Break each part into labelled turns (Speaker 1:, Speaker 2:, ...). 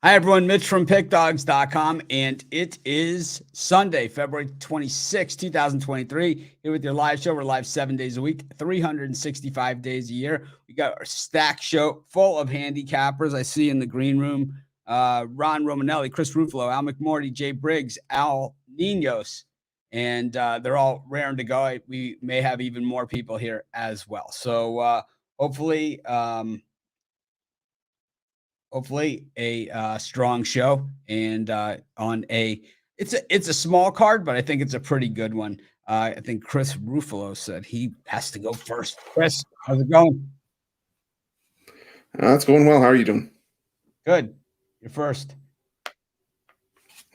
Speaker 1: Hi, everyone. Mitch from PickDogs.com, and it is Sunday, February 26, 2023. Here with your live show. We're live 7 days a week, 365 days a year. We got our stack show full of handicappers. I see in the green room Ron Romanelli, Chris Ruffolo, Al McMordie, Jay Briggs, Al Ninos, and they're all raring to go. We may have even more people here as well. So hopefully a strong show and it's a small card, but I think it's a pretty good one. I think Chris Ruffolo said he has to go first. Chris, how's it going?
Speaker 2: It's going well. How are you doing?
Speaker 1: Good. You're first.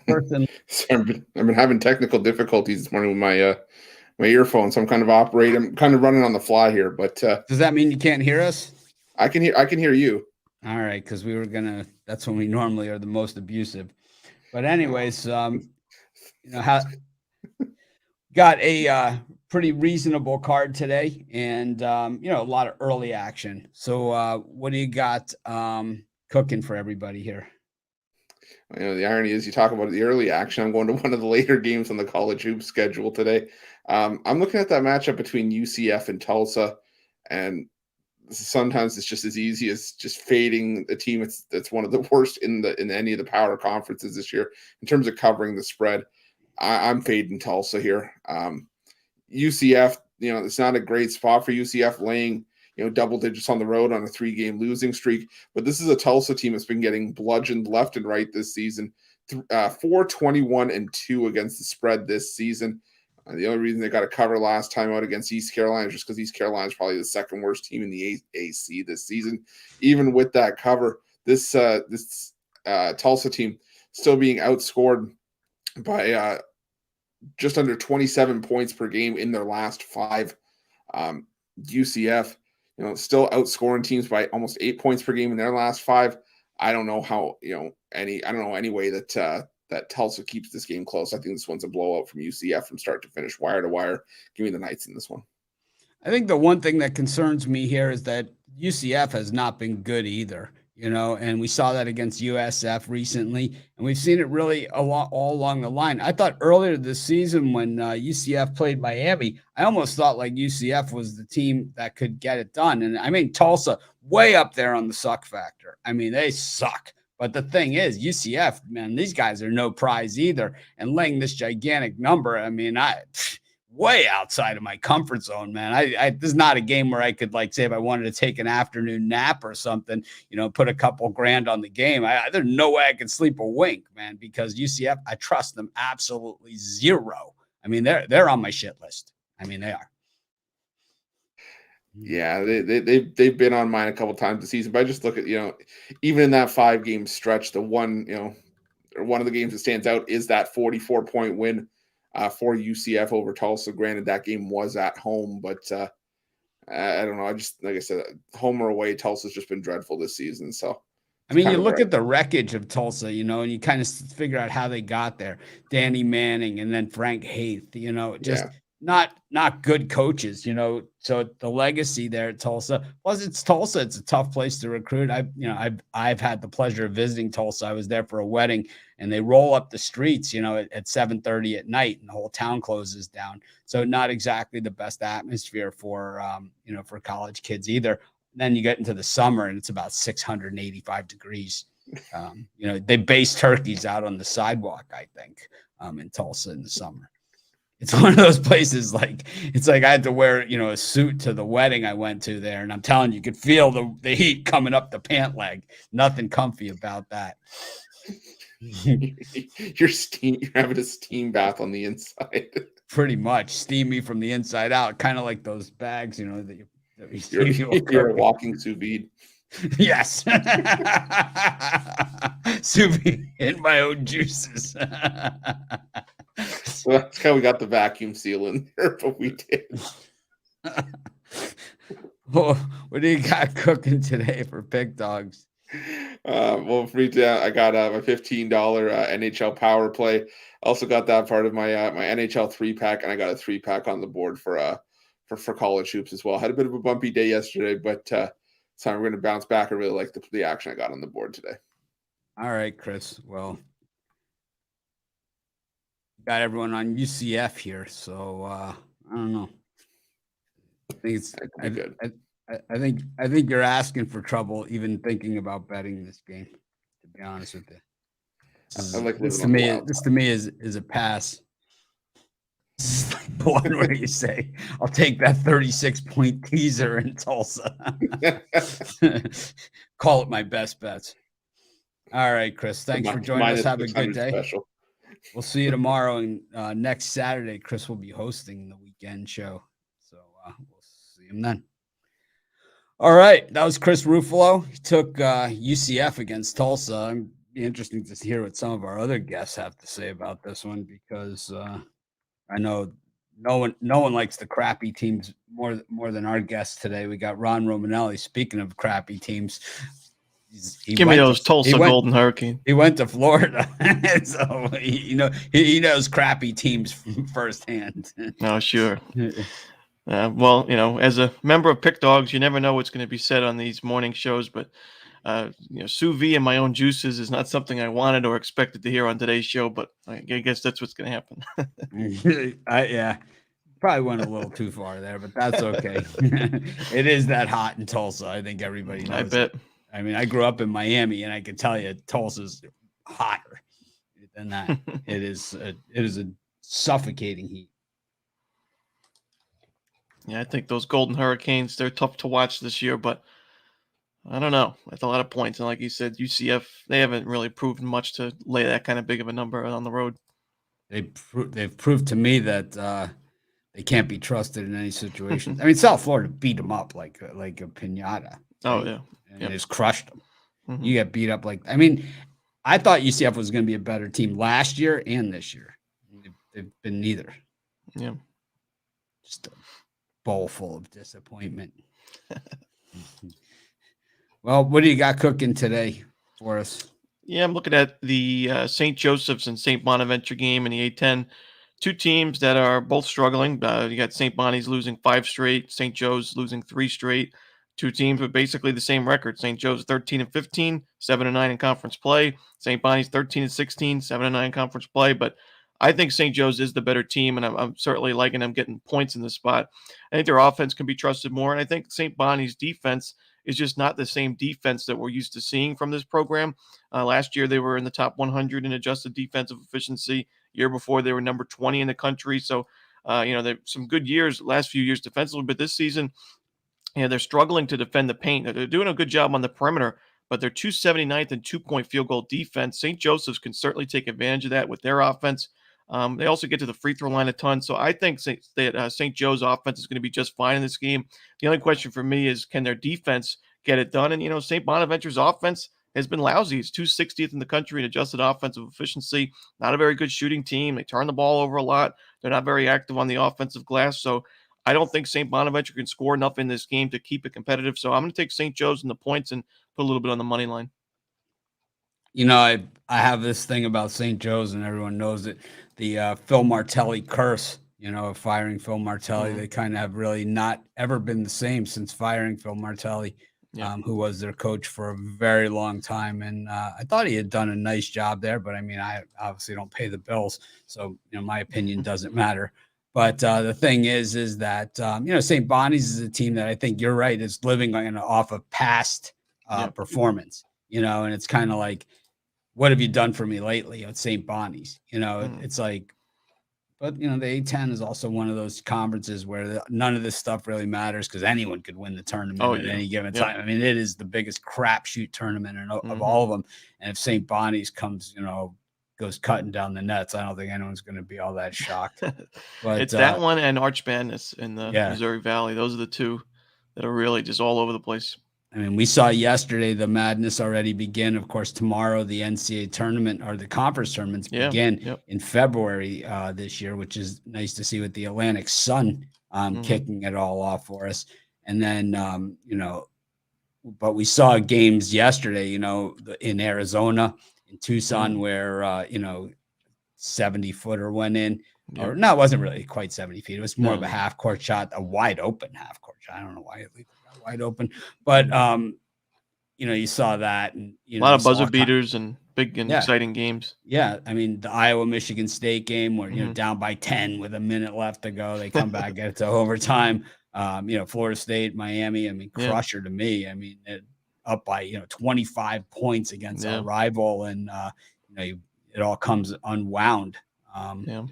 Speaker 2: So I've been having technical difficulties this morning with my my earphones. So I'm kind of running on the fly here. But
Speaker 1: does that mean you can't hear us?
Speaker 2: I can hear you.
Speaker 1: All right, because that's when we normally are the most abusive. But anyways, got a pretty reasonable card today, and a lot of early action. So what do you got cooking for everybody here?
Speaker 2: The irony is you talk about the early action. I'm going to one of the later games on the college hoops schedule today. I'm looking at that matchup between UCF and Tulsa, and sometimes it's just as easy as just fading a team that's one of the worst in any of the power conferences this year in terms of covering the spread. I'm fading Tulsa here. UCF, it's not a great spot for UCF laying, double digits on the road on a 3-game losing streak. But this is a Tulsa team that's been getting bludgeoned left and right this season. 4-21-2 against the spread this season. The only reason they got a cover last time out against East Carolina is just because East Carolina is probably the second worst team in the AAC this season. Even with that cover, this Tulsa team still being outscored by just under 27 points per game in their last 5. UCF, still outscoring teams by almost 8 points per game in their last 5. I don't know how, any way that Tulsa keeps this game close. I think this one's a blowout from UCF from start to finish, wire to wire. Give me the Knights in this one.
Speaker 1: I think the one thing that concerns me here is that UCF has not been good either, and we saw that against USF recently, and we've seen it really all along the line. I thought earlier this season when UCF played Miami, I almost thought like UCF was the team that could get it done. And I mean, Tulsa way up there on the suck factor. I mean, they suck. But the thing is, UCF, man, these guys are no prize either. And laying this gigantic number, I mean, way outside of my comfort zone, man. This is not a game where I could say if I wanted to take an afternoon nap or something, put a couple grand on the game. There's no way I could sleep a wink, man, because UCF, I trust them absolutely zero. I mean, they're on my shit list. I mean, they are.
Speaker 2: Yeah, they've been on mine a couple times this season, but I just look at, even in that 5-game stretch, the one, or one of the games that stands out is that 44-point win for UCF over Tulsa. Granted, that game was at home, but I don't know. I just, like I said, home or away, Tulsa's just been dreadful this season. So,
Speaker 1: I mean, you look at the wreckage of Tulsa, and you kind of figure out how they got there. Danny Manning and then Frank Haith, not good coaches, so the legacy there at Tulsa. Plus, it's Tulsa. It's a tough place to recruit. I've had the pleasure of visiting Tulsa. I was there for a wedding, and they roll up the streets, at 7:30 at night, and the whole town closes down. So not exactly the best atmosphere for for college kids either. Then you get into the summer, and it's about 685 degrees. They base turkeys out on the sidewalk, I think, in Tulsa in the summer. It's one of those places it's like I had to wear, a suit to the wedding I went to there. And I'm telling you could feel the heat coming up the pant leg. Nothing comfy about that.
Speaker 2: You're having a steam bath on the inside.
Speaker 1: Pretty much steamy from the inside out. Kind of like those bags, that
Speaker 2: you're a walking sous vide.
Speaker 1: Yes. Sous vide in my own juices.
Speaker 2: So that's how we got the vacuum seal in there, but we did.
Speaker 1: Well, what do you got cooking today for Pick Dogs?
Speaker 2: Well, for me, I got my $15 NHL power play. Also got that part of my my NHL 3-pack, and I got a 3-pack on the board for college hoops as well. Had a bit of a bumpy day yesterday, but so we're going to bounce back. I really like the action I got on the board today.
Speaker 1: All right, Chris. Well, got everyone on UCF here, so I don't know. I think it's
Speaker 2: That could be good.
Speaker 1: I think you're asking for trouble even thinking about betting this game, to be honest with you.
Speaker 2: I like living on the wild
Speaker 1: This to me is a pass. This is like the one where you say, I'll take that 36-point teaser in Tulsa. Call it my best bets. All right, Chris. Thanks for joining us. Have a good day.
Speaker 2: Special.
Speaker 1: We'll see you tomorrow. And next Saturday, Chris will be hosting the weekend show. So we'll see him then. All right. That was Chris Ruffolo. He took UCF against Tulsa. It'd be interesting to hear what some of our other guests have to say about this one, because I know no one likes the crappy teams more than our guests today. We got Ron Romanelli. Speaking of crappy teams,
Speaker 3: give me those Tulsa Golden Hurricane.
Speaker 1: He went to Florida, so he knows crappy teams firsthand.
Speaker 3: Oh, sure. Well, as a member of Pick Dogs, you never know what's going to be said on these morning shows, but sous vide and my own juices is not something I wanted or expected to hear on today's show, but I guess that's what's going to happen.
Speaker 1: Yeah, probably went a little too far there, but that's okay. It is that hot in Tulsa. I think everybody knows.
Speaker 3: I bet.
Speaker 1: I mean, I grew up in Miami, and I can tell you Tulsa's hotter than that. It is a suffocating heat.
Speaker 3: Yeah, I think those Golden Hurricanes, they're tough to watch this year, but I don't know. That's a lot of points. And like you said, UCF, they haven't really proven much to lay that kind of big of a number on the road.
Speaker 1: They've proved to me that they can't be trusted in any situation. I mean, South Florida beat them up like a piñata.
Speaker 3: Oh, yeah.
Speaker 1: And just crushed them.
Speaker 3: Mm-hmm.
Speaker 1: You get beat up I thought UCF was going to be a better team last year and this year. They've been neither.
Speaker 3: Yeah.
Speaker 1: Just a bowl full of disappointment. Well, what do you got cooking today for us?
Speaker 3: Yeah, I'm looking at the St. Joseph's and St. Bonaventure game in the A10. Two teams that are both struggling. You got St. Bonnie's losing 5 straight, St. Joe's losing 3 straight. Two teams with basically the same record. St. Joe's 13-15, 7-9 in conference play. St. Bonnie's 13-16, 7-9 in conference play. But I think St. Joe's is the better team, and I'm certainly liking them getting points in this spot. I think their offense can be trusted more, and I think St. Bonnie's defense is just not the same defense that we're used to seeing from this program. Last year, they were in the top 100 in adjusted defensive efficiency. Year before, they were number 20 in the country. So, they've some good years, last few years defensively, but this season, they're struggling to defend the paint. They're doing a good job on the perimeter, but they're 279th in 2-point field goal defense. St. Joseph's can certainly take advantage of that with their offense. They also get to the free throw line a ton. So I think St. Joe's offense is going to be just fine in this game. The only question for me is, can their defense get it done? And, St. Bonaventure's offense has been lousy. It's 260th in the country in adjusted offensive efficiency. Not a very good shooting team. They turn the ball over a lot. They're not very active on the offensive glass. So I don't think St. Bonaventure can score enough in this game to keep it competitive. So I'm going to take St. Joe's in the points and put a little bit on the money line.
Speaker 1: I have this thing about St. Joe's, and everyone knows it. The Phil Martelli curse, of firing Phil Martelli. Mm-hmm. They kind of have really not ever been the same since firing Phil Martelli, who was their coach for a very long time. And I thought he had done a nice job there, but I obviously don't pay the bills. So, my opinion doesn't matter. But the thing is that, St. Bonnie's is a team that I think you're right is living off of past performance, and it's kind of like, what have you done for me lately at St. Bonnie's? It's like, but, the A10 is also one of those conferences where none of this stuff really matters because anyone could win the tournament at any given time. I mean, it is the biggest crapshoot tournament of all of them. And if St. Bonnie's comes, goes cutting down the nets, I don't think anyone's going to be all that shocked. But
Speaker 3: it's that one and Arch Madness in the Missouri Valley. Those are the two that are really just all over the place.
Speaker 1: I mean, we saw yesterday the madness already begin. Of course, tomorrow the NCAA tournament or the conference tournaments begin in February this year, which is nice to see with the Atlantic Sun kicking it all off for us. And then, but we saw games yesterday, in Arizona, in Tucson, where 70-footer went in. Or no, it wasn't really quite 70 feet. It was more of a half court shot, a wide open half court shot. I don't know why it wide open, but you saw that, and
Speaker 3: a lot of buzzer beaters and big and
Speaker 1: Yeah.
Speaker 3: exciting games.
Speaker 1: Yeah, I mean, the Iowa-Michigan State game where, down by 10 with a minute left to go, they come back, get it to overtime. Florida State, Miami, I mean, crusher to me. I mean, up by, 25 points against our rival, and, it all comes unwound, and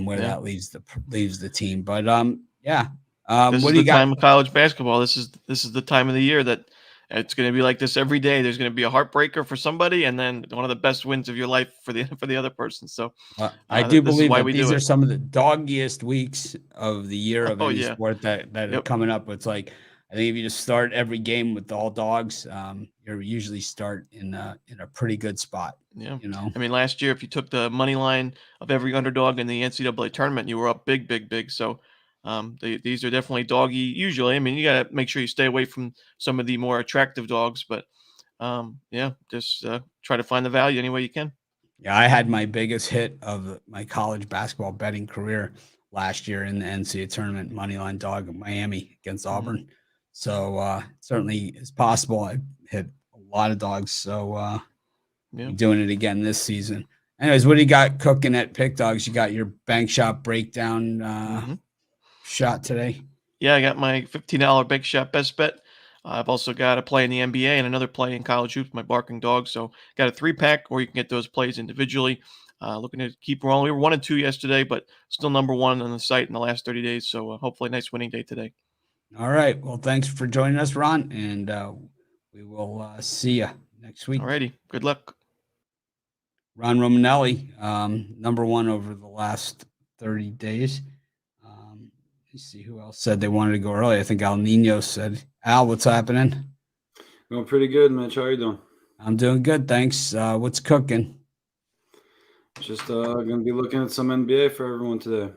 Speaker 1: where that leaves the team. But,
Speaker 3: this
Speaker 1: what
Speaker 3: is
Speaker 1: do you
Speaker 3: the
Speaker 1: got?
Speaker 3: time of college basketball. This is the time of the year that it's going to be like this every day. There's going to be a heartbreaker for somebody, and then one of the best wins of your life for the other person. So
Speaker 1: I do
Speaker 3: this is
Speaker 1: believe
Speaker 3: why
Speaker 1: that
Speaker 3: we
Speaker 1: these
Speaker 3: do
Speaker 1: are
Speaker 3: it.
Speaker 1: some of the doggiest weeks of the year of any sport that are coming up. It's like, I think if you just start every game with all dogs, you usually start in a pretty good spot.
Speaker 3: Yeah. I mean, last year, if you took the money line of every underdog in the NCAA tournament, you were up big, big, big. So these are definitely doggy usually. I mean, you got to make sure you stay away from some of the more attractive dogs, but just try to find the value any way you can.
Speaker 1: Yeah, I had my biggest hit of my college basketball betting career last year in the NCAA tournament, moneyline dog of Miami against Auburn. So certainly it's possible. I hit a lot of dogs. So doing it again this season. Anyways, what do you got cooking at Pick Dogs? You got your bank shot breakdown shot today?
Speaker 3: Yeah, I got my $15 bank shot best bet. I've also got a play in the NBA and another play in college hoops, my barking dog. So got a 3-pack, or you can get those plays individually. Looking to keep rolling. We were 1 and 2 yesterday, but still number 1 on the site in the last 30 days. So hopefully a nice winning day today.
Speaker 1: All right. Well, thanks for joining us, Ron, and we will see you next week.
Speaker 3: All righty. Good luck.
Speaker 1: Ron Romanelli, number 1 over the last 30 days. Let's see who else said they wanted to go early. I think Ninos said. Al, what's happening?
Speaker 4: Going pretty good, Mitch. How are you doing?
Speaker 1: I'm doing good, thanks. What's cooking?
Speaker 4: Just going to be looking at some NBA for everyone today.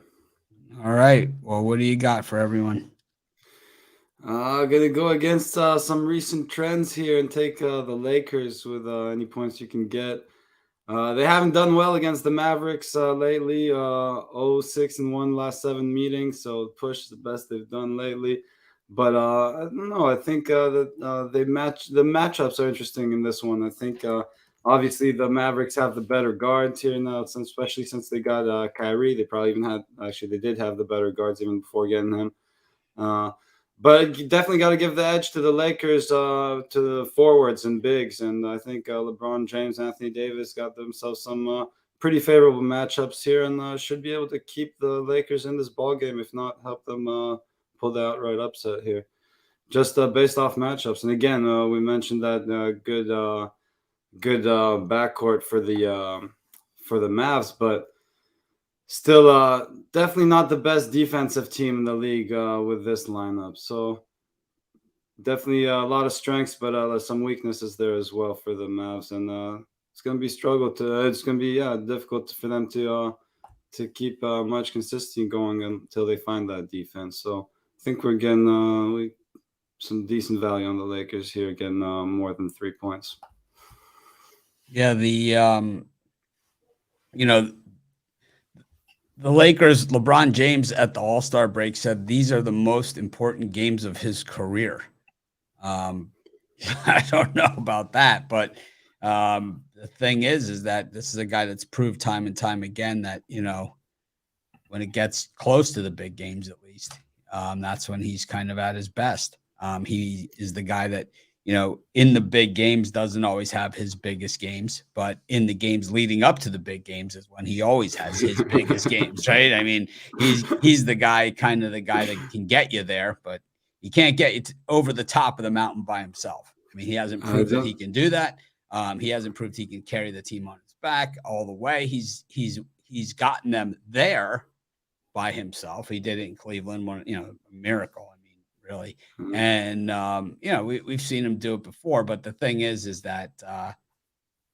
Speaker 1: All right. Well, what do you got for everyone?
Speaker 4: Going to go against some recent trends here and take the Lakers with any points you can get. They haven't done well against the Mavericks lately. 0-6-1 last 7 meetings, so push is the best they've done lately. But I don't know. I think that the matchups are interesting in this one. I think obviously the Mavericks have the better guards here now, especially since they got Kyrie. They probably even they did have the better guards even before getting him. But you definitely got to give the edge to the Lakers, to the forwards and bigs. And I think LeBron James, Anthony Davis got themselves some pretty favorable matchups here, and should be able to keep the Lakers in this ball game, if not help them pull the outright upset here. Just based off matchups. And again, we mentioned that good backcourt for the Mavs, but still, definitely not the best defensive team in the league with this lineup. So definitely a lot of strengths, but some weaknesses there as well for the Mavs. And it's going to be it's going to be difficult for them to keep much consistency going until they find that defense. So I think we're getting some decent value on the Lakers here, getting more than 3 points.
Speaker 1: Yeah, the Lakers, LeBron James at the All-Star break said these are the most important games of his career. I don't know about that, but the thing is that this is a guy that's proved time and time again that, when it gets close to the big games, at least, that's when he's kind of at his best. He is the guy that, in the big games doesn't always have his biggest games, but in the games leading up to the big games is when he always has his biggest games, right? I mean, he's the guy that can get you there, but he can't get you over the top of the mountain by himself. I mean, he hasn't proved that he can do that. He hasn't proved he can carry the team on his back all the way. He's gotten them there by himself. He did it in Cleveland, a miracle. Really. And, we've seen him do it before, but the thing is that,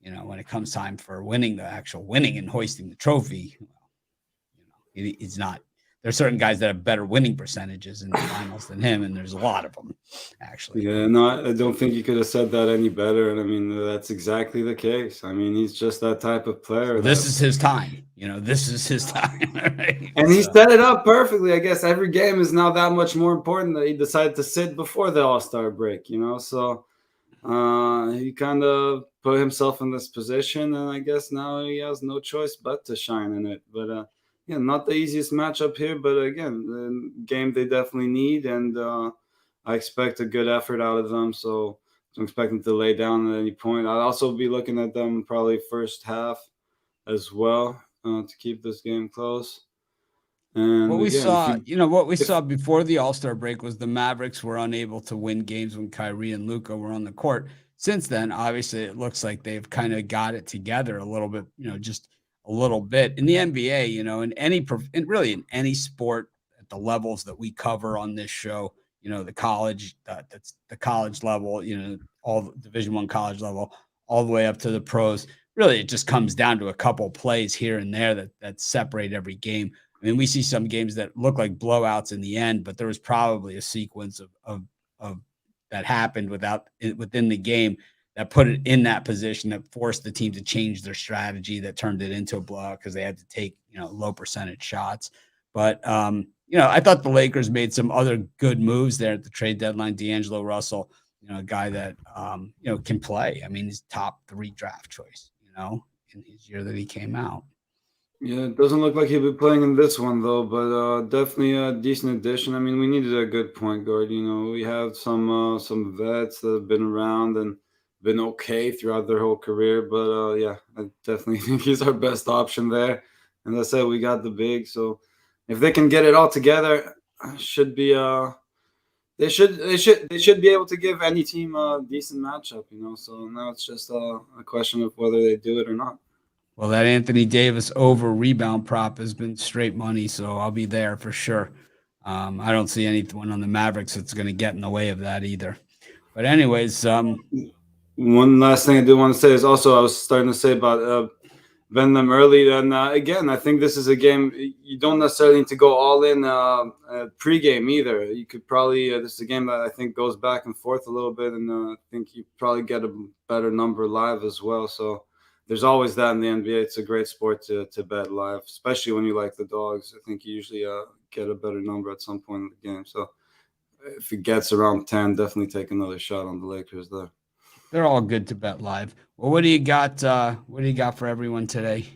Speaker 1: when it comes time for winning and hoisting the trophy, he's not. There's certain guys that have better winning percentages in the finals than him, and there's a lot of them, actually.
Speaker 4: Yeah, no, I don't think you could have said that any better. And I mean, that's exactly the case. I mean, he's just that type of player.
Speaker 1: This is his time. This is his time. Right?
Speaker 4: And he set it up perfectly. I guess every game is now that much more important that he decided to sit before the All-Star break, So He kind of put himself in this position, and I guess now he has no choice but to shine in it. But yeah, not the easiest matchup here, but again, the game they definitely need, and I expect a good effort out of them. So I'm expecting to lay down at any point. I'll also be looking at them probably first half as well to keep this game close. And
Speaker 1: what we
Speaker 4: again,
Speaker 1: saw, what we saw before the All-Star break was the Mavericks were unable to win games when Kyrie and Luka were on the court. Since then, obviously, it looks like they've kind of got it together a little bit, just a little bit. In the NBA, really in any sport at the levels that we cover on this show, the college, that's the college level, all the Division I college level, all the way up to the pros. Really, it just comes down to a couple plays here and there that separate every game. I mean, we see some games that look like blowouts in the end, but there was probably a sequence of that happened within the game that put it in that position that forced the team to change their strategy that turned it into a blowout because they had to take, low percentage shots. But, I thought the Lakers made some other good moves there at the trade deadline. D'Angelo Russell, a guy that, can play. I mean, he's top 3 draft choice, in his year that he came out.
Speaker 4: Yeah, it doesn't look like he'll be playing in this one though, but definitely a decent addition. I mean, we needed a good point guard. We have some vets that have been around and been okay throughout their whole career, but yeah, I definitely think he's our best option there. And as I said, we got the big, so if they can get it all together, should be they should be able to give any team a decent matchup. So now it's just a question of whether they do it or not.
Speaker 1: Well, that Anthony Davis over rebound prop has been straight money, so I'll be there for sure. I don't see anyone on the Mavericks that's going to get in the way of that either. But anyways,
Speaker 4: one last thing I do want to say is also I was starting to say about betting them early. And again, I think this is a game you don't necessarily need to go all in pregame either. You could probably this is a game that I think goes back and forth a little bit, and I think you probably get a better number live as well. So there's always that in the NBA. It's a great sport to bet live, especially when you like the dogs. I think you usually get a better number at some point in the game. So if it gets around 10, definitely take another shot on the Lakers there.
Speaker 1: They're all good to bet live. Well, what do you got? What do you got for everyone today?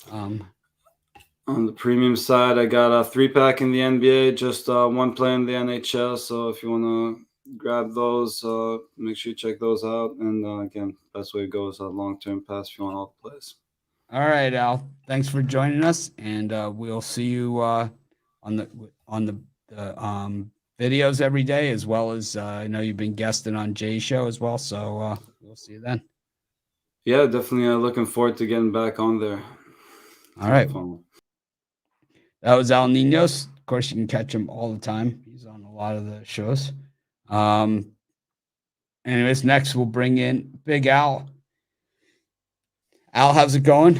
Speaker 4: On the premium side, I got a 3-pack in the NBA, just 1 play in the NHL. So if you want to grab those, make sure you check those out. And again, best way to go is a long-term pass if you want all the plays.
Speaker 1: All right, Al. Thanks for joining us, and we'll see you on the videos every day, as well as I know you've been guesting on Jay's show as well. So we'll see you then.
Speaker 4: Yeah, definitely looking forward to getting back on there.
Speaker 1: All right. That was Al Ninos. Of course, you can catch him all the time. He's on a lot of the shows. Anyways, next we'll bring in Big Al. Al, how's it going?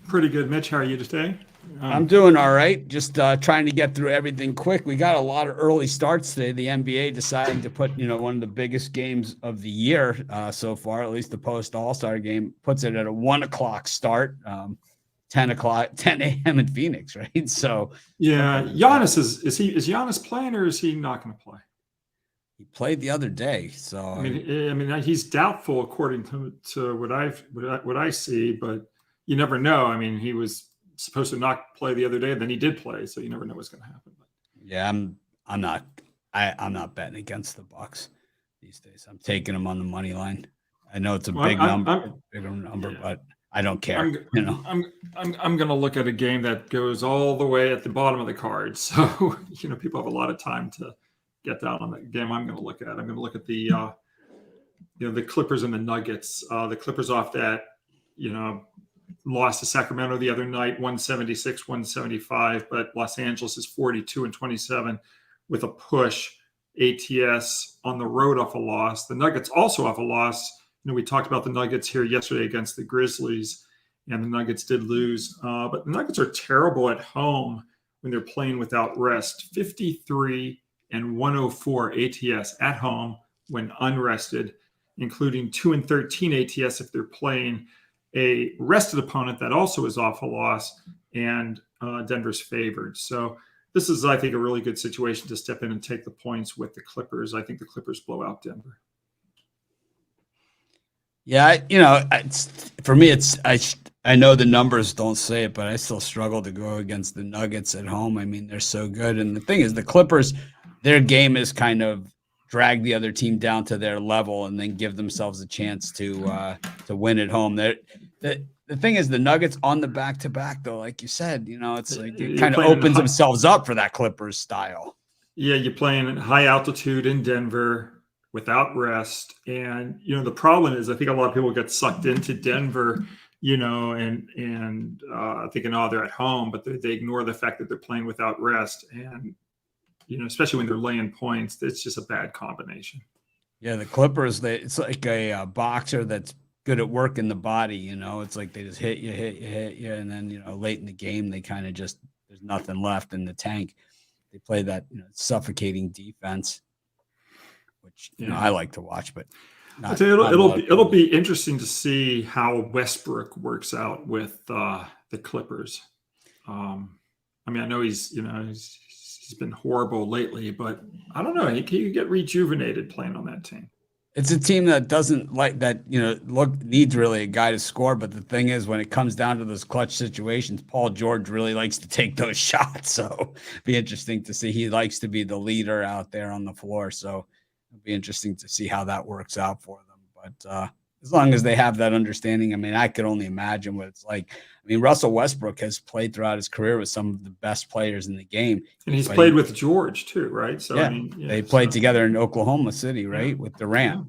Speaker 5: Pretty good, Mitch. How are you today?
Speaker 1: I'm doing all right. Just trying to get through everything quick. We got a lot of early starts today. The NBA deciding to put, one of the biggest games of the year so far, at least the post All-Star game, puts it at a 1:00 start, 10 a.m. in Phoenix, right? So
Speaker 5: yeah, Giannis is Giannis playing or is he not going to play?
Speaker 1: He played the other day, so
Speaker 5: I mean, he's doubtful according to what I see, but you never know. I mean, he was supposed to not play the other day, and then he did play, so you never know what's going to happen. But
Speaker 1: yeah, I'm not betting against the Bucks these days. I'm taking them on the money line. I know it's a bigger number, yeah. But I don't care.
Speaker 5: I'm going to look at a game that goes all the way at the bottom of the card, so people have a lot of time to get down on that game. I'm going to look at. I'm going to look at the the Clippers and the Nuggets. The Clippers off that lost to Sacramento the other night, 176-175, but Los Angeles is 42-27 with a push. ATS on the road off a loss. The Nuggets also off a loss. We talked about the Nuggets here yesterday against the Grizzlies, and the Nuggets did lose. But the Nuggets are terrible at home when they're playing without rest. 53 and 104 ATS at home when unrested, including 2-13 ATS if they're playing a rested opponent that also is off a loss, and Denver's favored. So this is, I think, a really good situation to step in and take the points with the Clippers. I think the Clippers blow out Denver.
Speaker 1: Yeah, for me, I know the numbers don't say it, but I still struggle to go against the Nuggets at home. I mean, they're so good, and the thing is, the Clippers, their game is kind of drag the other team down to their level and then give themselves a chance to win at home. The thing is, the Nuggets on the back-to-back, though, like you said, it's like it kind of opens themselves up for that Clippers style.
Speaker 5: Yeah, you're playing at high altitude in Denver without rest. And, the problem is I think a lot of people get sucked into Denver, and thinking, oh, they're at home, but they ignore the fact that they're playing without rest. And, especially when they're laying points, it's just a bad combination.
Speaker 1: Yeah, the Clippers, it's like a boxer that's good at working the body, it's like they just hit you, and then, late in the game, they kind of just, there's nothing left in the tank. They play that suffocating defense, which I like to watch. But
Speaker 5: it'll be interesting to see how Westbrook works out with the Clippers. I know he's been horrible lately, but I don't know. He can get rejuvenated playing on that team.
Speaker 1: It's a team that doesn't like that, needs really a guy to score. But the thing is, when it comes down to those clutch situations, Paul George really likes to take those shots. So it'll be interesting to see. He likes to be the leader out there on the floor. So it'll be interesting to see how that works out for them. But as long as they have that understanding, I could only imagine what it's like. Russell Westbrook has played throughout his career with some of the best players in the game.
Speaker 5: And he's played with George too, right? So
Speaker 1: yeah, they played together in Oklahoma City, right? With Durant.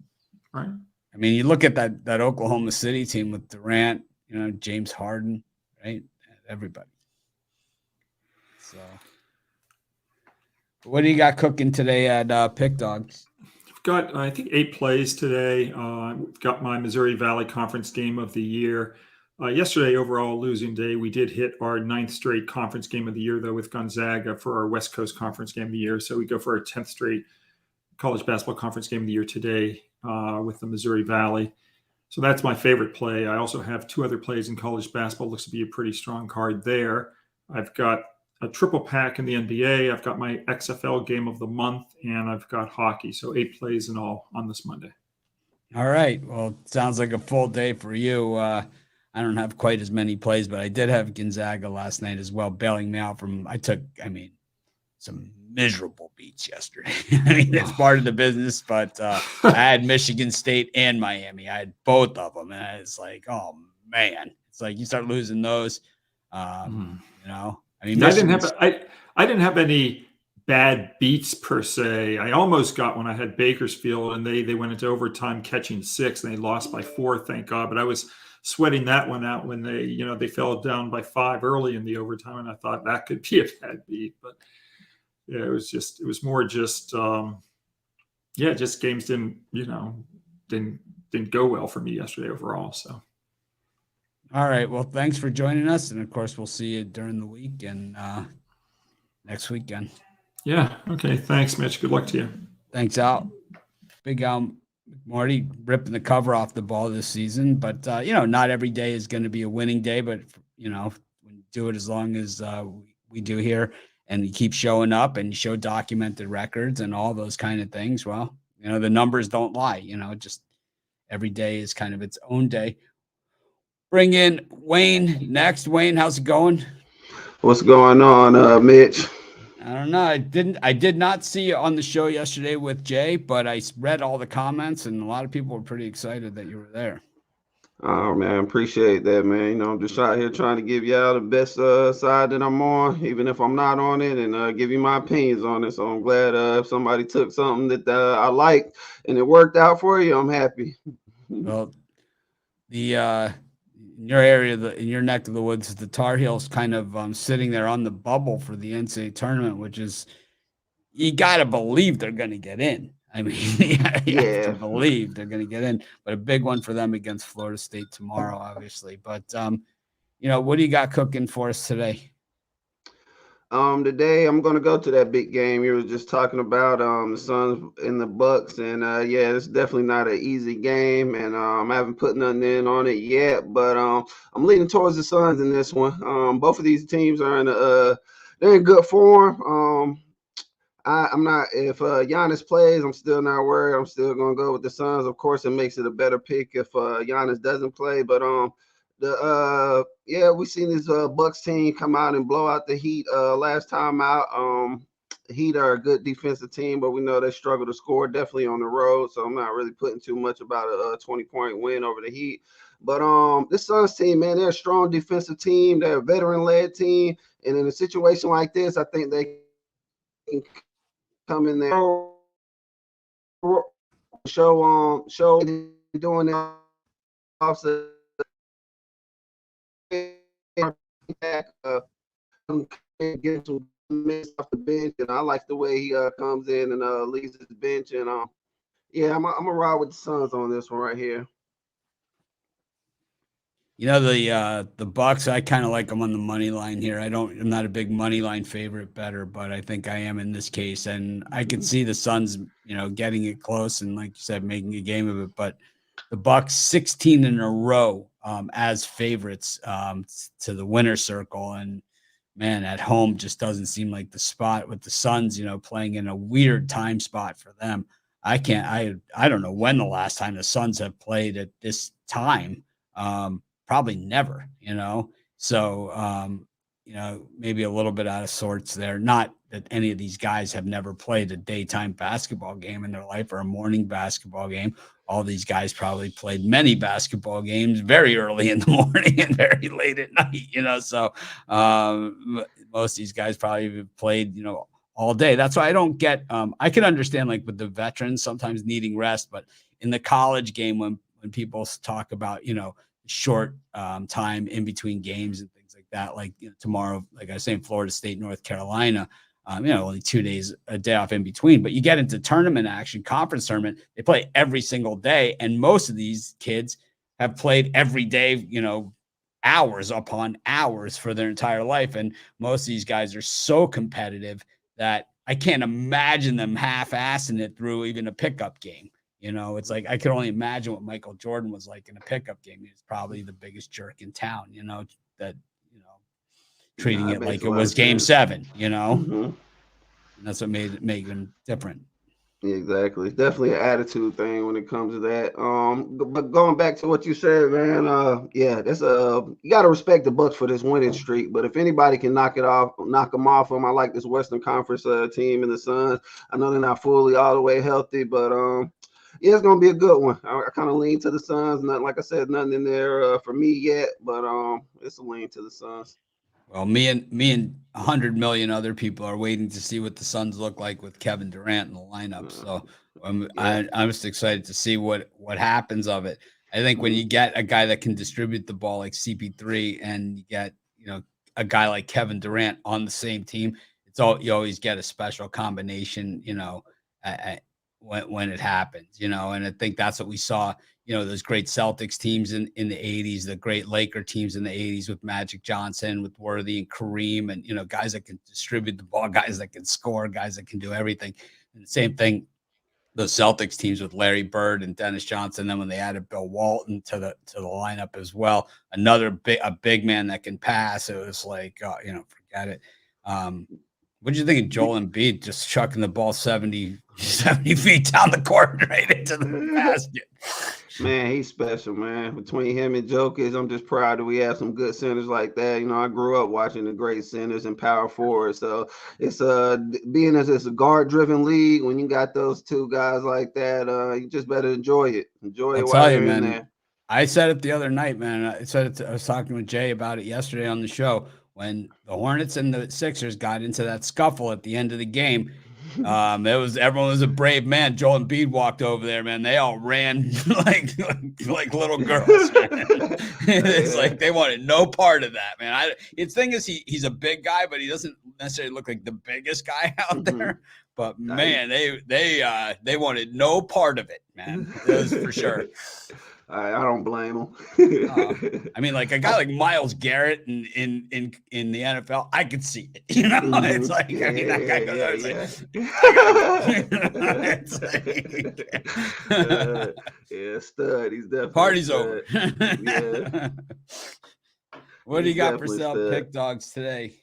Speaker 5: Yeah, right.
Speaker 1: You look at that Oklahoma City team with Durant, James Harden, right? Everybody. So what do you got cooking today at Pick Dogs?
Speaker 5: We've got, I think, 8 plays today. We've got my Missouri Valley Conference game of the year. Yesterday, overall losing day, we did hit our 9th straight conference game of the year, though, with Gonzaga for our West Coast Conference game of the year. So we go for our 10th straight college basketball conference game of the year today with the Missouri Valley. So that's my favorite play. I also have 2 other plays in college basketball. Looks to be a pretty strong card there. I've got a triple pack in the NBA. I've got my XFL game of the month, and I've got hockey. So 8 plays in all on this Monday.
Speaker 1: All right. Well, it sounds like a full day for you. I don't have quite as many plays, but I did have Gonzaga last night as well, bailing me out from, some miserable beats yesterday. It's part of the business, but I had Michigan State and Miami. I had both of them, and it's like, oh man, it's like you start losing those.
Speaker 5: I didn't have any bad beats per se. I almost got when I had Bakersfield, and they went into overtime catching 6, and they lost by 4, thank God. But I was sweating that one out when they fell down by 5 early in the overtime, and I thought that could be a bad beat. But yeah, it was more just games didn't go well for me yesterday overall. So
Speaker 1: all right, well, thanks for joining us, and of course we'll see you during the week and next weekend.
Speaker 5: Yeah, okay, thanks, Mitch. Good luck to you.
Speaker 1: Thanks, Al. Big Al McMordie ripping the cover off the ball this season, but not every day is going to be a winning day, but when you do it as long as we do here, and you keep showing up and you show documented records and all those kind of things, well, the numbers don't lie. Just every day is kind of its own day. Bring in Wayne next. Wayne, how's it going?
Speaker 6: What's going on, Mitch?
Speaker 1: I don't know. I did not see you on the show yesterday with Jay, but I read all the comments, and a lot of people were pretty excited that you were there.
Speaker 6: Oh man, appreciate that, man. I'm just out here trying to give y'all the best side that I'm on, even if I'm not on it, and give you my opinions on it. So I'm glad if somebody took something that I liked and it worked out for you, I'm happy.
Speaker 1: Well, in your area, in your neck of the woods, the Tar Heels kind of sitting there on the bubble for the NCAA tournament, which is, you got to believe they're going to get in. You have to believe they're going to get in, but a big one for them against Florida State tomorrow, obviously. But, what do you got cooking for us today?
Speaker 6: Today I'm going to go to that big game you were just talking about, the Suns and the Bucks, and it's definitely not an easy game, and I haven't put nothing in on it yet, but I'm leaning towards the Suns in this one. Both of these teams are they're in good form. I'm not. If Giannis plays, I'm still not worried. I'm still gonna go with the Suns. Of course, it makes it a better pick if Giannis doesn't play. But we seen this Bucks team come out and blow out the Heat last time out. Heat are a good defensive team, but we know they struggle to score, definitely on the road. So I'm not really putting too much about a 20-point win over the Heat. But this Suns team, man, they're a strong defensive team. They're a veteran-led team, and in a situation like this, I think they can come in there, show doing it offset, get some minutes off the bench, and I like the way he comes in and leads his bench. And I'm gonna ride with the Suns on this one right here.
Speaker 1: You know, the Bucks, I kind of like them on the money line here. I'm not a big money line favorite better, but I think I am in this case. And I could see the Suns, getting it close and, like you said, making a game of it. But the Bucks 16 in a row as favorites to the winner circle. And man, at home just doesn't seem like the spot with the Suns, playing in a weird time spot for them. I don't know when the last time the Suns have played at this time. Probably never, so, maybe a little bit out of sorts there. Not that any of these guys have never played a daytime basketball game in their life or a morning basketball game. All these guys probably played many basketball games very early in the morning and very late at night, so most of these guys probably have played, all day. That's why I don't get, I can understand like with the veterans sometimes needing rest, but in the college game, when people talk about, short time in between games and things like that, like tomorrow, like I was saying, Florida State, North Carolina, only 2 days, a day off in between. But you get into tournament action, conference tournament, they play every single day. And most of these kids have played every day, hours upon hours for their entire life. And most of these guys are so competitive that I can't imagine them half-assing it through even a pickup game. It's like I can only imagine what Michael Jordan was like in a pickup game. He was probably the biggest jerk in town, treating it like it was game 7,
Speaker 6: Mm-hmm.
Speaker 1: And that's what made him different.
Speaker 6: Yeah, exactly. It's definitely an attitude thing when it comes to that. But going back to what you said, man, that's you got to respect the Bucks for this winning streak. But if anybody can knock them off them, I like this Western Conference team and the Suns. I know they're not fully all the way healthy, but it's gonna be a good one. I kind of lean to the Suns. Like I said, nothing in there for me yet, but it's a lean to the Suns.
Speaker 1: Well, me and 100 million other people are waiting to see what the Suns look like with Kevin Durant in the lineup. So I'm just excited to see what happens of it. I think when you get a guy that can distribute the ball like CP3 and you get, a guy like Kevin Durant on the same team, you always get a special combination, when it happens, and I think that's what we saw, those great Celtics teams in the 80s, the great Laker teams in the 80s with Magic Johnson, with Worthy and Kareem, and, guys that can distribute the ball, guys that can score, guys that can do everything. And the same thing, the Celtics teams with Larry Bird and Dennis Johnson. Then when they added Bill Walton to the lineup as well, a big man that can pass, it was like, forget it. What did you think of Joel Embiid just chucking the ball 70 feet down the court right into the basket?
Speaker 6: Man, he's special, man. Between him and Jokic, I'm just proud that we have some good centers like that. I grew up watching the great centers and power forwards. So it's being as it's a guard-driven league, when you got those two guys like that, you just better enjoy it. Enjoy it while you're in there.
Speaker 1: I said it the other night, man. I was talking with Jay about it yesterday on the show. When the Hornets and the Sixers got into that scuffle at the end of the game, everyone was a brave man. Joel Embiid walked over there, man. They all ran like little girls. It's like they wanted no part of that, man. The thing is, he's a big guy, but he doesn't necessarily look like the biggest guy out there. But man, they wanted no part of it, man. That was for sure.
Speaker 6: I don't blame him.
Speaker 1: I mean, like a guy like Myles Garrett in the NFL, I could see it. It's like that guy goes
Speaker 6: out, stud. He's definitely
Speaker 1: party's
Speaker 6: stud.
Speaker 1: over.
Speaker 6: Yeah.
Speaker 1: What do you got for sale pick dogs today?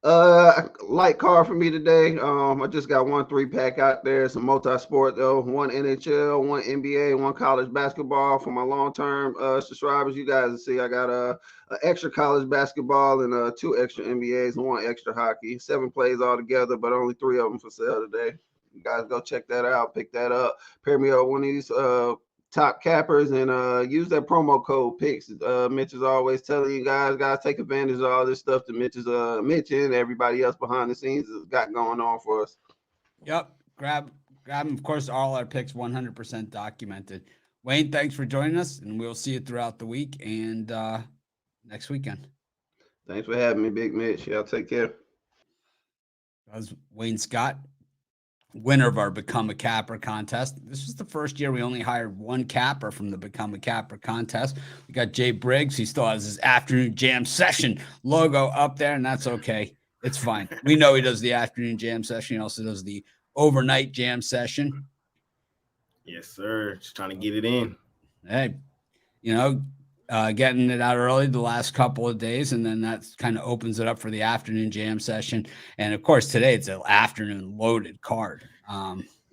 Speaker 6: Light card for me today. I just got 1 3-pack out there. Some multi-sport though. 1 NHL, 1 NBA, 1 college basketball for my long-term subscribers. You guys see, I got a extra college basketball and 2 extra NBAs and 1 extra hockey. 7 plays all together, but only 3 of them for sale today. You guys go check that out. Pick that up. Pair me up one of these top cappers and use that promo code PICS. Mitch is always telling you guys take advantage of all this stuff that Mitch and everybody else behind the scenes has got going on for us.
Speaker 1: Yep. Grab them. Of course, all our picks 100% documented. Wayne, thanks for joining us, and we'll see you throughout the week and next weekend.
Speaker 6: Thanks for having me, Big Mitch. Y'all take care.
Speaker 1: That was Wayne Scott, winner of our Become a Capper contest. This was the first year we only hired 1 capper from the Become a Capper contest. We got Jay Briggs. He still has his afternoon jam session logo up there, and that's okay. It's fine. We know he does the afternoon jam session. He also does the overnight jam session.
Speaker 7: Yes, sir. Just trying to get it in.
Speaker 1: Hey, getting it out early the last couple of days, and then that kind of opens it up for the afternoon jam session. And of course, today it's an afternoon loaded card.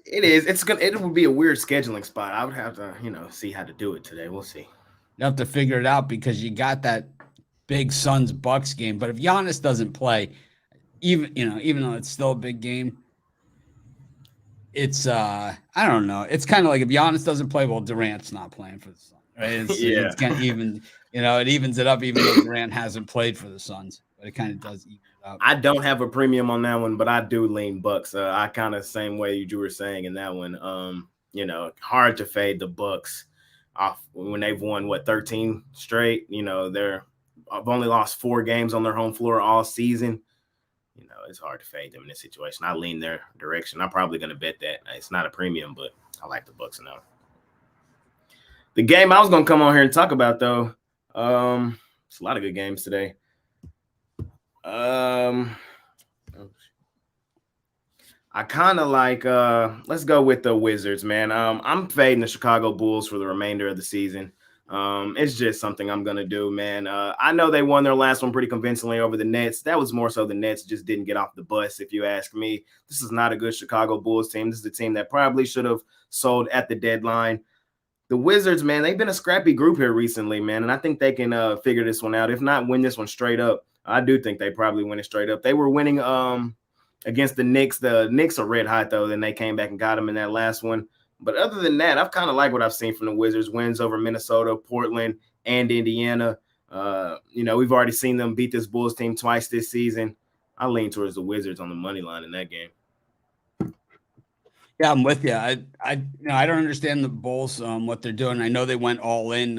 Speaker 7: It is. It would be a weird scheduling spot. I would have to, see how to do it today. We'll see.
Speaker 1: You have to figure it out because you got that big Suns Bucks game. But if Giannis doesn't play, even though it's still a big game, it's I don't know. It's kind of like if Giannis doesn't play, well, Durant's not playing for the Suns. Right? It's kind of even, it evens it up, even though Durant hasn't played for the Suns, but it kind of does even it up.
Speaker 7: I don't have a premium on that one, but I do lean Bucks. I kind of same way you were saying in that one. Hard to fade the Bucks off when they've won 13 straight. I've only lost 4 games on their home floor all season. It's hard to fade them in this situation. I lean their direction. I'm probably going to bet that. It's not a premium, but I like the Bucks now. The game I was going to come on here and talk about, though, it's a lot of good games today. I kind of like let's go with the Wizards, man. I'm fading the Chicago Bulls for the remainder of the season. It's just something I'm going to do, man. I know they won their last one pretty convincingly over the Nets. That was more so the Nets just didn't get off the bus, if you ask me. This is not a good Chicago Bulls team. This is a team that probably should have sold at the deadline. The Wizards, man, they've been a scrappy group here recently, man, and I think they can figure this one out. If not, win this one straight up. I do think they probably win it straight up. They were winning against the Knicks. The Knicks are red hot, though. Then they came back and got them in that last one. But other than that, I've kind of liked what I've seen from the Wizards. Wins over Minnesota, Portland, and Indiana. We've already seen them beat this Bulls team twice this season. I lean towards the Wizards on the money line in that game.
Speaker 1: Yeah, I'm with you. I don't understand the Bulls, what they're doing. I know they went all in,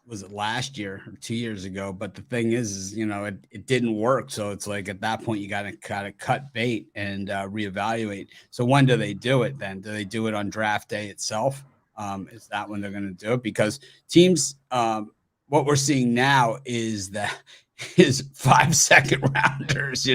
Speaker 1: was it last year or 2 years ago? But the thing is it didn't work. So it's like at that point you got to kind of cut bait and reevaluate. So when do they do it then? Do they do it on draft day itself? Is that when they're going to do it? Because teams, what we're seeing now is 5-second rounders,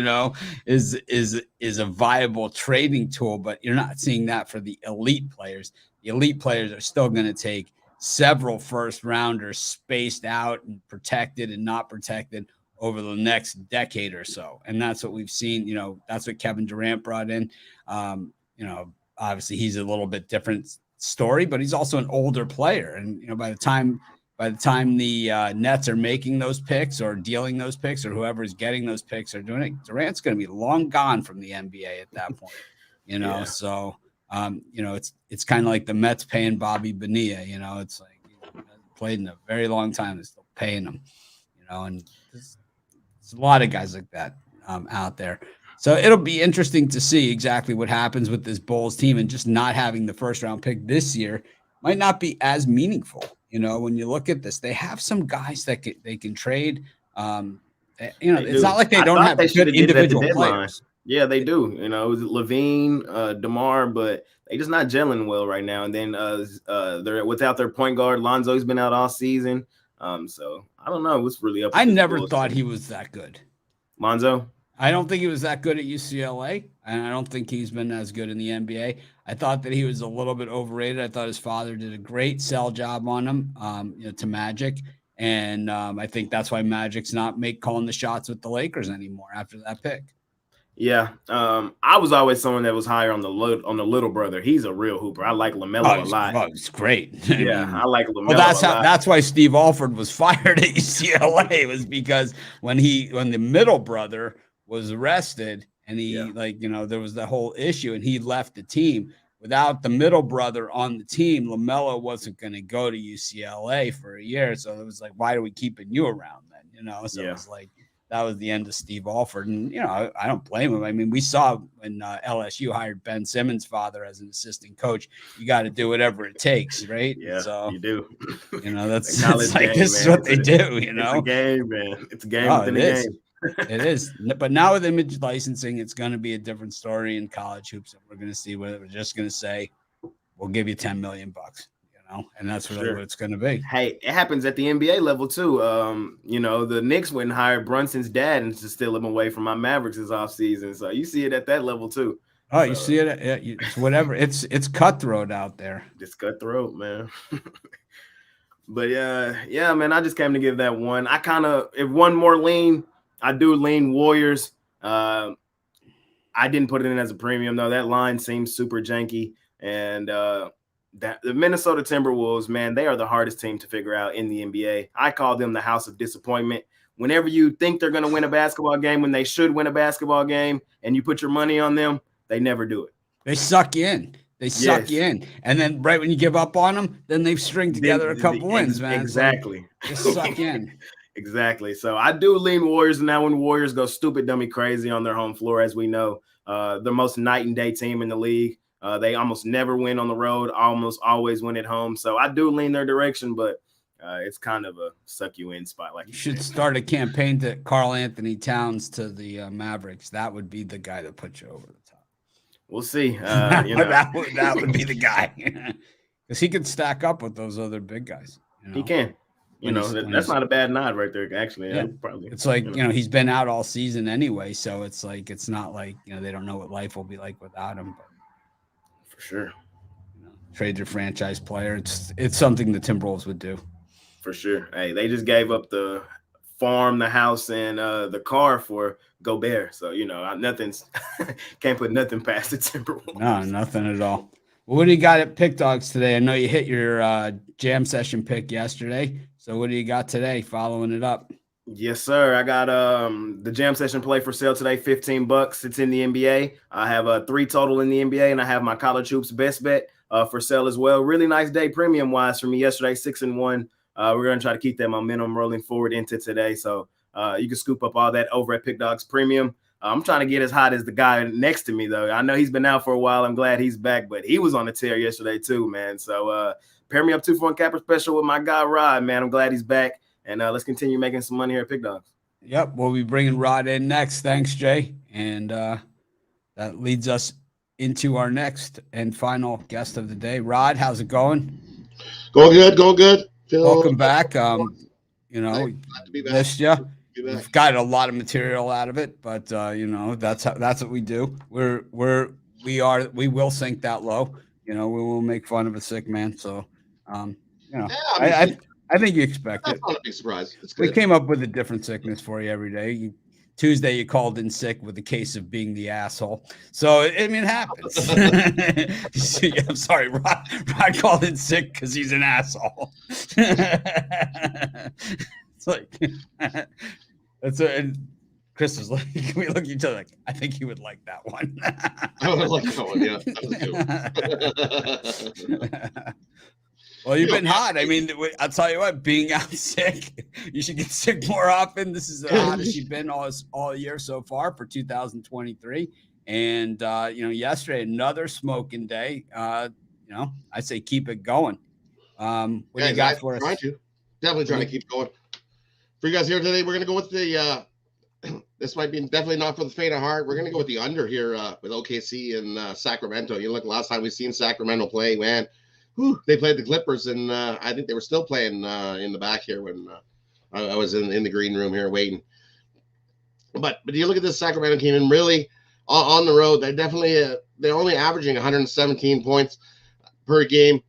Speaker 1: is a viable trading tool, but you're not seeing that for the elite players. The elite players are still going to take several first rounders spaced out and protected and not protected over the next decade or so. And that's what we've seen. That's what Kevin Durant brought in. Obviously he's a little bit different story, but he's also an older player. And, by the time the Nets are making those picks or dealing those picks or whoever is getting those picks are doing it, Durant's going to be long gone from the NBA at that point,
Speaker 7: Yeah.
Speaker 1: So, it's kind of like the Mets paying Bobby Bonilla, it's like he hasn't played in a very long time. They're still paying him, and there's a lot of guys like that out there. So it'll be interesting to see exactly what happens with this Bulls team, and just not having the first round pick this year might not be as meaningful. When you look at this, they have some guys that they can trade. It's not like they don't have good individual players.
Speaker 7: Yeah, they do. Levine, DeMar, but they just not gelling well right now. And then they're without their point guard. Lonzo's been out all season. So I don't know what's really up.
Speaker 1: I never thought he was that good.
Speaker 7: Lonzo?
Speaker 1: I don't think he was that good at UCLA, and I don't think he's been as good in the NBA. I thought that he was a little bit overrated. I thought his father did a great sell job on him, to Magic. And I think that's why Magic's not calling the shots with the Lakers anymore after that pick.
Speaker 7: Yeah, I was always someone that was higher on the little brother. He's a real hooper. I like LaMelo a lot.
Speaker 1: Oh, it's great.
Speaker 7: I like LaMelo
Speaker 1: well,
Speaker 7: a lot.
Speaker 1: that's why Steve Alford was fired at UCLA, was because when the middle brother was arrested and he there was the whole issue and he left the team. Without the middle brother on the team, LaMelo wasn't going to go to UCLA for a year. So it was like, why are we keeping you around then? So it was like, that was the end of Steve Alford. And, I don't blame him. I mean, we saw when LSU hired Ben Simmons' father as an assistant coach, you got to do whatever it takes, right?
Speaker 7: Yeah, so, you do.
Speaker 1: That's like, this is what they do,
Speaker 7: It's a game, man. It's a game within a game.
Speaker 1: It is. But now with image licensing, it's going to be a different story in college hoops. And we're going to see whether we're just going to say, we'll give you $10 million. And that's really what it's going to be.
Speaker 7: Hey, it happens at the NBA level too. The Knicks went and hired Brunson's dad and to steal him away from my Mavericks this offseason. So you see it at that level too.
Speaker 1: Oh, you see it? It's whatever. It's cutthroat out there.
Speaker 7: It's cutthroat, man. But yeah, man. I just came to give that one. I if one more lean, I do lean Warriors. I didn't put it in as a premium though. That line seems super janky and. The Minnesota Timberwolves, man, they are the hardest team to figure out in the NBA. I call them the house of disappointment. Whenever you think they're going to win a basketball game when they should win a basketball game and you put your money on them, they never do it.
Speaker 1: They suck you in. They suck you in. And then right when you give up on them, then they've stringed together a couple wins, man.
Speaker 7: Exactly.
Speaker 1: Just suck in.
Speaker 7: Exactly. So I do lean Warriors. And now when Warriors go stupid, dummy crazy on their home floor, as we know, the most night and day team in the league. They almost never win on the road, almost always win at home. So I do lean their direction, but it's kind of a suck you in spot. Like
Speaker 1: you should start a campaign to Karl Anthony Towns to the Mavericks. That would be the guy that puts you over the top.
Speaker 7: We'll see.
Speaker 1: That would be the guy because he could stack up with those other big guys.
Speaker 7: He can. That's not a bad nod right there. Actually,
Speaker 1: yeah.
Speaker 7: Probably.
Speaker 1: It's like he's been out all season anyway, so it's like it's not like they don't know what life will be like without him. But
Speaker 7: for sure,
Speaker 1: trade their franchise player. It's something the Timberwolves would do.
Speaker 7: For sure. Hey, they just gave up the farm, the house, and the car for Gobert. So nothing's can't put nothing past the Timberwolves.
Speaker 1: No, nothing at all. Well, what do you got at Pick Dogs today? I know you hit your jam session pick yesterday. So what do you got today? Following it up.
Speaker 7: Yes, sir. I got the jam session play for sale today, $15. It's in the NBA. I have 3 total in the NBA, and I have my college hoops best bet for sale as well. Really nice day premium wise for me yesterday, 6-1. We're gonna try to keep that momentum rolling forward into today. So you can scoop up all that over at Pick Dogs Premium. I'm trying to get as hot as the guy next to me though. I know he's been out for a while. I'm glad he's back, but he was on the tear yesterday too, man. So pair me up 2-for-1 capper special with my guy Rod, man. I'm glad he's back. And let's continue making some money here at Pick Dogs.
Speaker 1: Yep, we'll be bringing Rod in next. Thanks, Jay. And that leads us into our next and final guest of the day. Rod, how's it going?
Speaker 8: Going good.
Speaker 1: Welcome back. Missed you. We've got a lot of material out of it, but that's what we do. We will sink that low. We will make fun of a sick man. So, I think you expect it.
Speaker 8: That's not a big surprise. It's good.
Speaker 1: We came up with a different sickness for you every day. Tuesday, you called in sick with a case of being the asshole. So, I mean, it happens. I'm sorry, Rod called in sick because he's an asshole. It's like, and Chris was like, we look at each other like, I think he would like that one.
Speaker 8: I would like that one, yeah. That was good.
Speaker 1: Well, you've been hot. I mean, I'll tell you what, being out sick, you should get sick more often. This is the hottest you've been all year so far for 2023. And, yesterday, another smoking day. I say keep it going. What do you got for us?
Speaker 8: Definitely trying to keep going. For you guys here today, we're going to go with the this might be definitely not for the faint of heart. We're going to go with the under here with OKC and Sacramento. Look, last time we've seen Sacramento play, man. They played the Clippers, and I think they were still playing in the back here when I was in the green room here waiting. But you look at this Sacramento team, and really on the road, they're only averaging 117 points per game,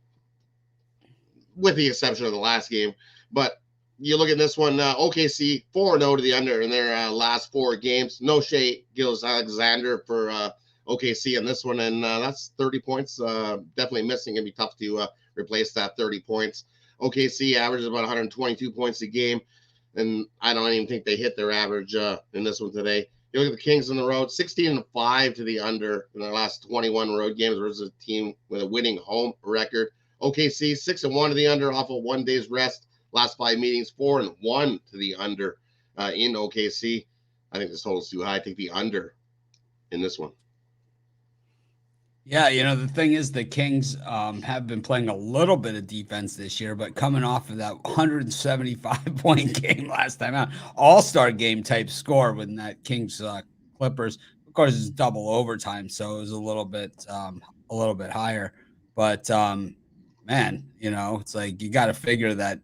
Speaker 8: with the exception of the last game. But you look at this one, OKC 4-0 to the under in their last 4 games. No Shea Gilgeous-Alexander for OKC in this one, and that's 30 points. Definitely missing. It'd be tough to replace that 30 points. OKC averages about 122 points a game, and I don't even think they hit their average in this one today. You look at the Kings on the road, 16-5 to the under in their last 21 road games versus a team with a winning home record. OKC 6-1 to the under off of 1 day's rest. Last 5 meetings, 4-1 to the under in OKC. I think this total's too high. I think the under in this one.
Speaker 1: Yeah, the thing is the Kings have been playing a little bit of defense this year, but coming off of that 175-point game last time out, all-star game type score when that Kings Clippers. Of course, it's double overtime, so it was a little bit higher. But man, it's like you got to figure that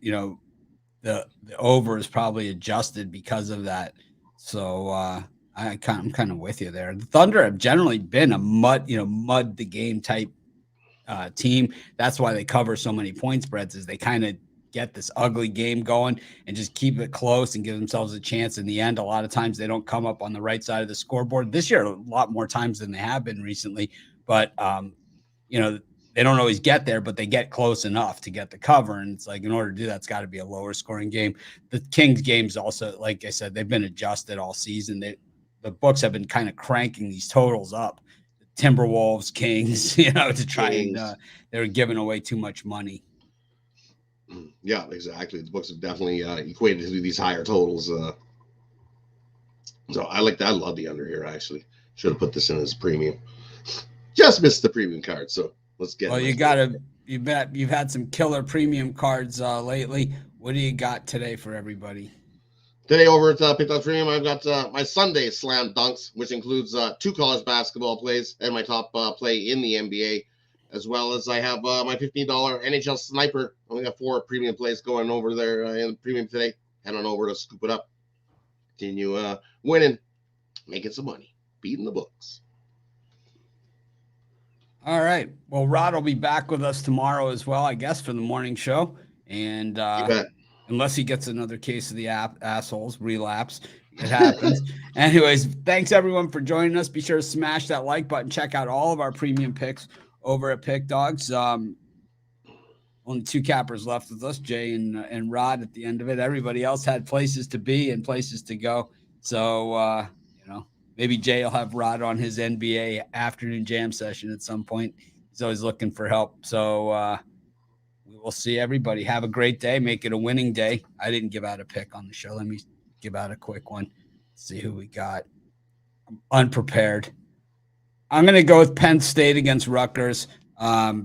Speaker 1: the over is probably adjusted because of that. So I'm kind of with you there. The Thunder have generally been a mud the game type team. That's why they cover so many point spreads, is they kind of get this ugly game going and just keep it close and give themselves a chance in the end. A lot of times they don't come up on the right side of the scoreboard. This year, a lot more times than they have been recently. But they don't always get there, but they get close enough to get the cover. And it's like, in order to do that, it's got to be a lower scoring game. The Kings games also, like I said, they've been adjusted all season. The books have been kind of cranking these totals up. Timberwolves, Kings, to try and they're giving away too much money.
Speaker 8: Yeah, exactly. The books have definitely equated to these higher totals. So I like that. I love the under here, actually. Should have put this in as premium. Just missed the premium card, so let's get.
Speaker 1: Well, you've had some killer premium cards lately. What do you got today for everybody?
Speaker 8: Today over at Pick Up Premium, I've got my Sunday slam dunks, which includes 2 college basketball plays and my top play in the NBA, as well as I have my $15 NHL sniper. I only got 4 premium plays going over there in premium today. Head on over to scoop it up. Continue winning, making some money, beating the books.
Speaker 1: All right. Well, Rod will be back with us tomorrow as well, I guess, for the morning show. And unless he gets another case of the assholes relapse, it happens. Anyways, thanks everyone for joining us. Be sure to smash that like button. Check out all of our premium picks over at Pick Dogs. Only 2 cappers left with us, Jay and Rod at the end of it. Everybody else had places to be and places to go. So, maybe Jay will have Rod on his NBA afternoon jam session at some point. He's always looking for help. So we will see everybody. Have a great day. Make it a winning day. I didn't give out a pick on the show. Let me give out a quick one. See who we got. I'm unprepared. I'm going to go with Penn State against Rutgers. I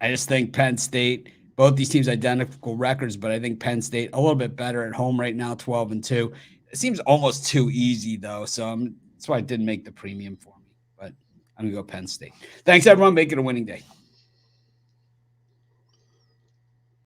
Speaker 1: just think Penn State, both these teams identical records, but I think Penn State a little bit better at home right now, 12-2. It seems almost too easy, though, so that's why it didn't make the premium for me. But I'm going to go Penn State. Thanks, everyone. Make it a winning day.